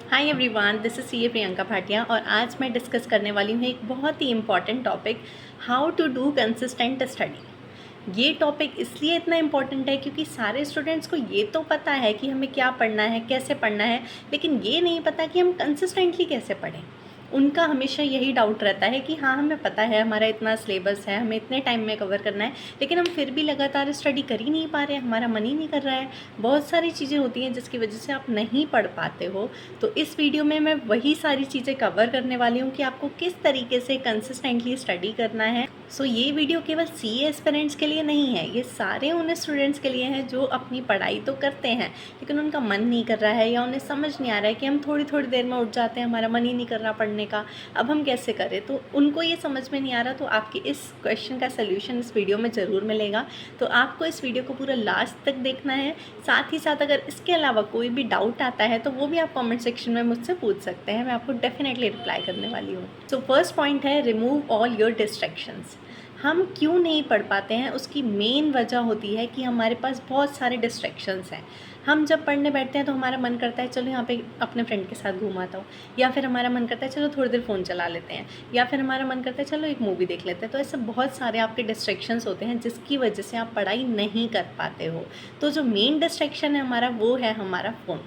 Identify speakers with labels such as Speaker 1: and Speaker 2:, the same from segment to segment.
Speaker 1: Hi everyone, this is CA Priyanka Bhatia और आज मैं डिस्कस करने वाली हूँ एक बहुत ही important topic, how to do consistent study. ये टॉपिक इसलिए इतना इम्पॉर्टेंट है क्योंकि सारे स्टूडेंट्स को ये तो पता है कि हमें क्या पढ़ना है, कैसे पढ़ना है, लेकिन ये नहीं पता कि हम कंसिस्टेंटली कैसे पढ़ें। उनका हमेशा यही डाउट रहता है कि हाँ, हमें पता है हमारा इतना सिलेबस है, हमें इतने टाइम में कवर करना है, लेकिन हम फिर भी लगातार स्टडी कर ही नहीं पा रहे, हमारा मन ही नहीं कर रहा है। बहुत सारी चीज़ें होती हैं जिसकी वजह से आप नहीं पढ़ पाते हो। तो इस वीडियो में मैं वही सारी चीज़ें कवर करने वाली हूँ कि आपको किस तरीके से कंसिस्टेंटली स्टडी करना है। सो ये वीडियो केवल सीए एस्पिरेंट्स के लिए नहीं है, ये सारे उन स्टूडेंट्स के लिए हैं जो अपनी पढ़ाई तो करते हैं लेकिन उनका मन नहीं कर रहा है या उन्हें समझ नहीं आ रहा है कि हम थोड़ी थोड़ी देर में उठ जाते हैं, हमारा मन ही नहीं कर रहा पढ़ने का, अब हम कैसे करें। तो उनको ये समझ में नहीं आ रहा, तो आपके इस क्वेश्चन का सल्यूशन इस वीडियो में ज़रूर मिलेगा। तो आपको इस वीडियो को पूरा लास्ट तक देखना है। साथ ही साथ अगर इसके अलावा कोई भी डाउट आता है तो वो भी आप कमेंट सेक्शन में मुझसे पूछ सकते हैं, मैं आपको डेफिनेटली रिप्लाई करने वाली हूँ। सो फर्स्ट पॉइंट है, रिमूव ऑल योर डिस्ट्रैक्शंस। हम क्यों नहीं पढ़ पाते हैं, उसकी मेन वजह होती है कि हमारे पास बहुत सारे डिस्ट्रैक्शंस हैं। हम जब पढ़ने बैठते हैं तो हमारा मन करता है चलो यहाँ पे अपने फ्रेंड के साथ घूम आता हूँ, या फिर हमारा मन करता है चलो थोड़ी देर फ़ोन चला लेते हैं, या फिर हमारा मन करता है चलो एक मूवी देख लेते हैं। तो ऐसे बहुत सारे आपके डिस्ट्रैक्शंस होते हैं जिसकी वजह से आप पढ़ाई नहीं कर पाते हो। तो जो मेन डिस्ट्रैक्शन है हमारा, वो है हमारा फ़ोन।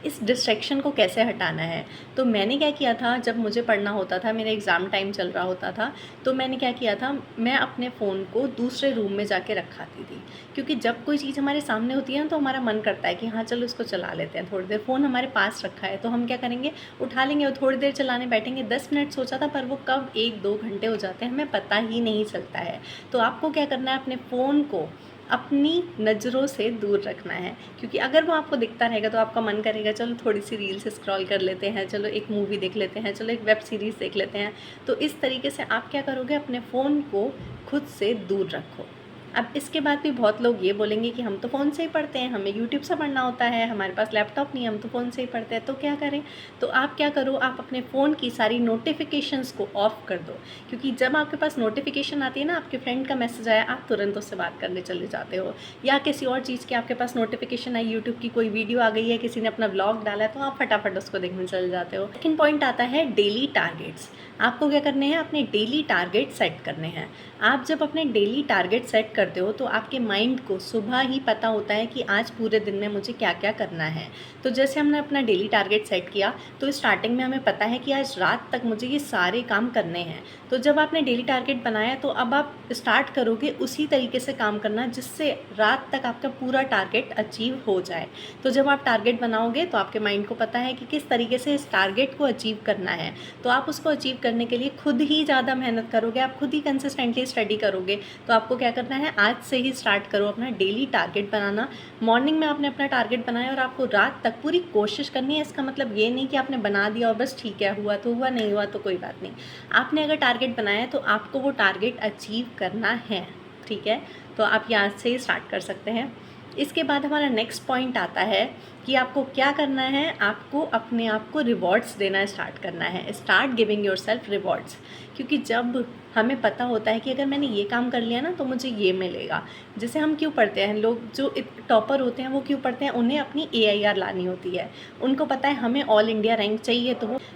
Speaker 1: इस डिस्ट्रैक्शन को कैसे हटाना है, तो मैंने क्या किया था, जब मुझे पढ़ना होता था, मेरा एग्ज़ाम टाइम चल रहा होता था, तो मैंने क्या किया था, मैं अपने फ़ोन को दूसरे रूम में जाके रखाती थी। क्योंकि जब कोई चीज़ हमारे सामने होती है ना तो हमारा मन करता है कि हाँ चलो इसको चला लेते हैं थोड़ी देर। फ़ोन हमारे पास रखा है तो हम क्या करेंगे, उठा लेंगे और थोड़ी देर चलाने बैठेंगे। 10 मिनट सोचा था पर वो कब 1-2 घंटे हो जाते हैं हमें पता ही नहीं चलता है। तो आपको क्या करना है, अपने फ़ोन को अपनी नज़रों से दूर रखना है, क्योंकि अगर वो आपको दिखता रहेगा तो आपका मन करेगा चलो थोड़ी सी रील्स स्क्रॉल कर लेते हैं, चलो एक मूवी देख लेते हैं, चलो एक वेब सीरीज़ देख लेते हैं। तो इस तरीके से आप क्या करोगे, अपने फ़ोन को खुद से दूर रखो। अब इसके बाद भी बहुत लोग ये बोलेंगे कि हम तो फ़ोन से ही पढ़ते हैं, हमें यूट्यूब से पढ़ना होता है, हमारे पास लैपटॉप नहीं है, हम तो फ़ोन से ही पढ़ते हैं, तो क्या करें। तो आप क्या करो, आप अपने फ़ोन की सारी नोटिफिकेशंस को ऑफ़ कर दो। क्योंकि जब आपके पास नोटिफिकेशन आती है ना, आपके फ्रेंड का मैसेज आया, आप तुरंत उससे बात करने चले जाते हो, या किसी और चीज़ की आपके पास नोटिफिकेशन आई, यूट्यूब की कोई वीडियो आ गई है, किसी ने अपना व्लॉग डाला है, तो आप फटाफट उसको देखने चले जाते हो। सेकंड पॉइंट आता है डेली टारगेट्स। आपको क्या करने हैं, अपने डेली टारगेट सेट करने हैं। आप जब अपने डेली टारगेट सेट करते हो तो आपके माइंड को सुबह ही पता होता है कि आज पूरे दिन में मुझे क्या क्या करना है। तो जैसे हमने अपना डेली टारगेट सेट किया तो स्टार्टिंग में हमें पता है कि आज रात तक मुझे ये सारे काम करने हैं। तो जब आपने डेली टारगेट बनाया तो अब आप स्टार्ट करोगे उसी तरीके से काम करना जिससे रात तक आपका पूरा टारगेट अचीव हो जाए। तो जब आप टारगेट बनाओगे तो आपके माइंड को पता है कि किस तरीके से इस टारगेट को अचीव करना है। तो आप उसको अचीव करने के लिए खुद ही ज़्यादा मेहनत करोगे, आप खुद ही कंसिस्टेंटली स्टडी करोगे। तो आपको क्या करना है, आज से ही स्टार्ट करो अपना डेली टारगेट बनाना। मॉर्निंग में आपने अपना टारगेट बनाया और आपको रात तक पूरी कोशिश करनी है। इसका मतलब ये नहीं कि आपने बना दिया और बस ठीक है, हुआ तो हुआ, नहीं हुआ तो कोई बात नहीं। आपने अगर टारगेट बनाया है तो आपको वो टारगेट अचीव करना है, ठीक है। तो आप यहाँ से ही स्टार्ट कर सकते हैं। इसके बाद हमारा नेक्स्ट पॉइंट आता है कि आपको क्या करना है, आपको अपने आप को रिवॉर्ड्स देना स्टार्ट करना है। Start giving yourself rewards. क्योंकि जब हमें पता होता है कि अगर मैंने ये काम कर लिया ना तो मुझे ये मिलेगा। जैसे हम क्यों पढ़ते हैं, लोग जो टॉपर होते हैं वो क्यों पढ़ते हैं, उन्हें अपनी AIR लानी होती है, उनको पता है हमें ऑल इंडिया रैंक चाहिए।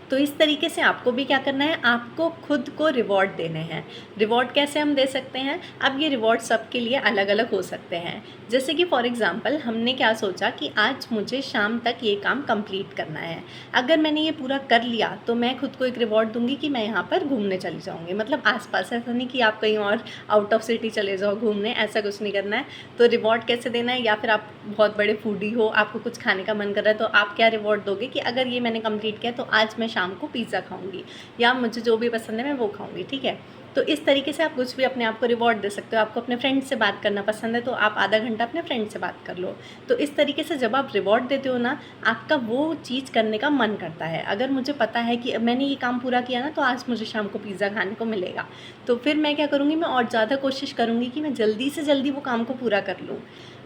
Speaker 1: तो इस तरीके से आपको भी क्या करना है, आपको खुद को रिवॉर्ड देने हैं। रिवॉर्ड कैसे हम दे सकते हैं, अब ये रिवॉर्ड सबके लिए अलग अलग हो सकते हैं। जैसे कि फॉर एग्ज़ाम्पल हमने क्या सोचा कि आज मुझे शाम तक ये काम कंप्लीट करना है। अगर मैंने ये पूरा कर लिया तो मैं खुद को एक रिवॉर्ड दूंगी कि मैं यहाँ पर घूमने चली जाऊँगी, मतलब आसपास, ऐसा नहीं कि आप कहीं और आउट ऑफ सिटी चले जाओ घूमने, ऐसा कुछ नहीं करना है। तो रिवॉर्ड कैसे देना है, या फिर आप बहुत बड़े फूडी हो, आपको कुछ खाने का मन कर रहा है, तो आप क्या रिवॉर्ड दोगे कि अगर ये मैंने कंप्लीट किया तो आज मैं शाम को पिज़्ज़ा खाऊंगी, या मुझे जो भी पसंद है मैं वो खाऊंगी, ठीक है। तो इस तरीके से आप कुछ भी अपने आप को रिवॉर्ड दे सकते हो। आपको अपने फ्रेंड से बात करना पसंद है तो आप आधा घंटा अपने फ्रेंड से बात कर लो। तो इस तरीके से जब आप रिवॉर्ड देते हो ना, आपका वो चीज़ करने का मन करता है। अगर मुझे पता है कि मैंने ये काम पूरा किया ना तो आज मुझे शाम को पिज़्ज़ा खाने को मिलेगा, तो फिर मैं क्या करूँगी, मैं और ज़्यादा कोशिश करूँगी कि मैं जल्दी से जल्दी वो काम को पूरा कर लूँ।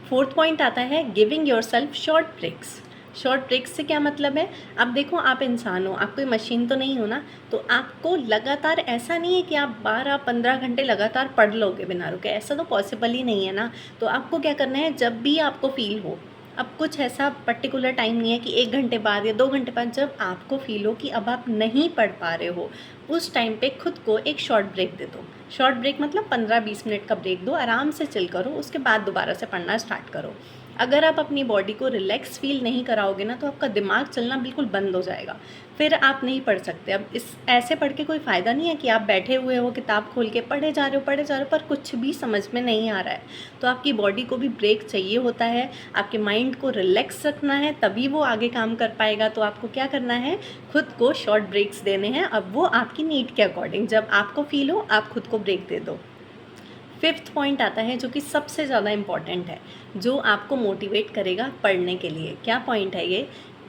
Speaker 1: फोर्थ पॉइंट आता है giving yourself short breaks. Short breaks से क्या मतलब है, अब देखो आप इंसान हो, आप कोई मशीन तो नहीं हो ना। तो आपको लगातार, ऐसा नहीं है कि आप 12-15 घंटे लगातार पढ़ लोगे बिना रुके, ऐसा तो पॉसिबल ही नहीं है ना। तो आपको क्या करना है, जब भी आपको फील हो, अब कुछ ऐसा पर्टिकुलर टाइम नहीं है कि 1 घंटे बाद या 2 घंटे बाद, जब आपको फ़ील हो कि अब आप नहीं पढ़ पा रहे हो, उस टाइम पे खुद को एक शॉर्ट ब्रेक दे दो। शॉर्ट ब्रेक मतलब 15-20 मिनट का ब्रेक दो, आराम से चिल करो, उसके बाद दोबारा से पढ़ना स्टार्ट करो। अगर आप अपनी बॉडी को रिलैक्स फ़ील नहीं कराओगे ना, तो आपका दिमाग चलना बिल्कुल बंद हो जाएगा, फिर आप नहीं पढ़ सकते। अब इस ऐसे पढ़ के कोई फ़ायदा नहीं है कि आप बैठे हुए हो, किताब खोल के पढ़े जा रहे हो, पर कुछ भी समझ में नहीं आ रहा है। तो आपकी बॉडी को भी ब्रेक चाहिए होता है, आपके माइंड को रिलैक्स रखना है, तभी वो आगे काम कर पाएगा। तो आपको क्या करना है, खुद को शॉर्ट ब्रेक्स देने हैं। अब वो आपकी नीड के अकॉर्डिंग, जब आपको फ़ील हो आप खुद को ब्रेक दे दो। 5th पॉइंट आता है जो कि सबसे ज़्यादा इम्पॉर्टेंट है, जो आपको मोटिवेट करेगा पढ़ने के लिए। क्या पॉइंट है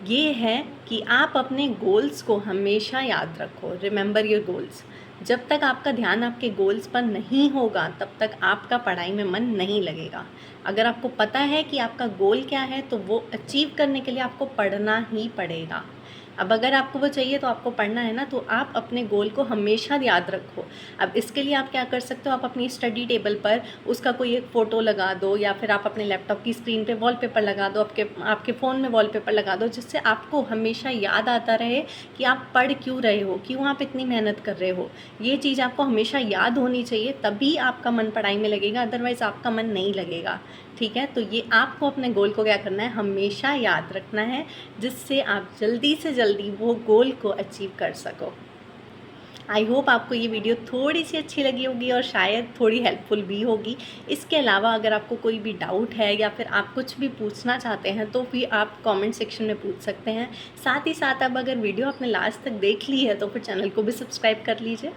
Speaker 1: ये है कि आप अपने गोल्स को हमेशा याद रखो। Remember your goals. जब तक आपका ध्यान आपके गोल्स पर नहीं होगा, तब तक आपका पढ़ाई में मन नहीं लगेगा। अगर आपको पता है कि आपका गोल क्या है, तो वो अचीव करने के लिए आपको पढ़ना ही पड़ेगा। अब अगर आपको वो चाहिए तो आपको पढ़ना है ना, तो आप अपने गोल को हमेशा याद रखो। अब इसके लिए आप क्या कर सकते हो, आप अपनी स्टडी टेबल पर उसका कोई एक फ़ोटो लगा दो, या फिर आप अपने लैपटॉप की स्क्रीन पे वॉलपेपर लगा दो, आपके फ़ोन में वॉलपेपर लगा दो, जिससे आपको हमेशा याद आता रहे कि आप पढ़ क्यों रहे हो, क्यों आप इतनी मेहनत कर रहे हो। ये चीज़ आपको हमेशा याद होनी चाहिए, तभी आपका मन पढ़ाई में लगेगा, अदरवाइज़ आपका मन नहीं लगेगा। ठीक है, तो ये आपको अपने गोल को क्या करना है, हमेशा याद रखना है, जिससे आप जल्दी से जल्दी वो गोल को अचीव कर सको। आई होप आपको ये वीडियो थोड़ी सी अच्छी लगी होगी और शायद थोड़ी हेल्पफुल भी होगी। इसके अलावा अगर आपको कोई भी डाउट है या फिर आप कुछ भी पूछना चाहते हैं, तो भी आप कमेंट सेक्शन में पूछ सकते हैं। साथ ही साथ अब अगर वीडियो आपने लास्ट तक देख ली है, तो फिर चैनल को भी सब्सक्राइब कर लीजिए।